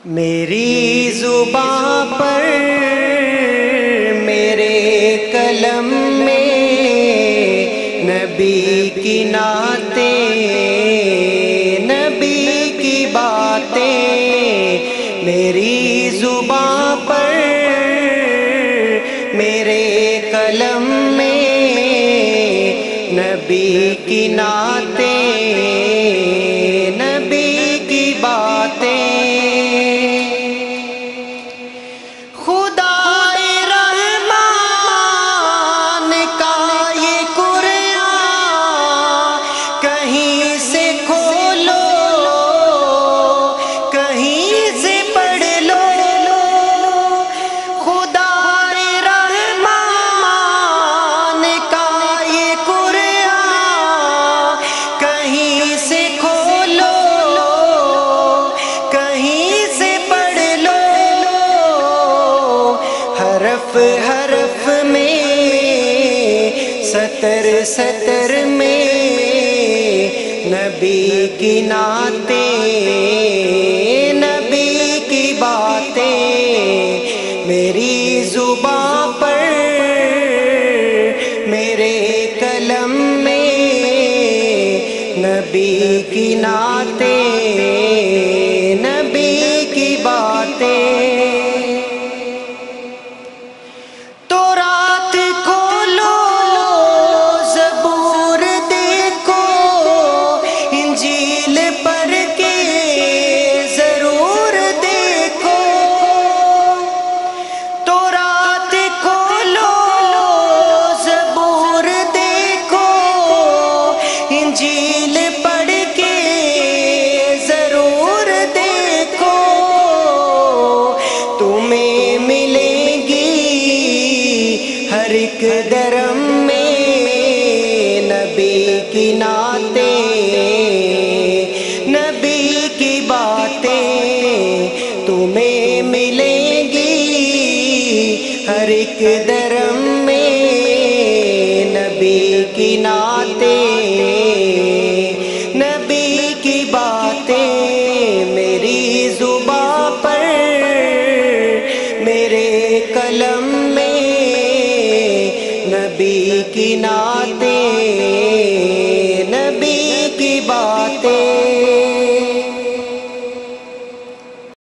میری زباں پر میرے قلم میں نبی کی نعتیں، نبی کی باتیں، میری زباں پر میرے قلم میں نبی کی نعتیں، نبی کی باتیں، حرف حرف میں، سطر سطر میں نبی کی نعتیں، نبی کی باتیں، میری زباں پر میرے قلم میں نبی کی نعتیں، نبی کی باتیں۔ ہر ایک درم میں نبی کی نعتیں، نبی کی باتیں تمہیں ملیں گی، ہر ایک درم میں نبی کی نعتیں، نبی کی باتیں، میری زباں پر میرے قلم میں نبی کی نعتیں۔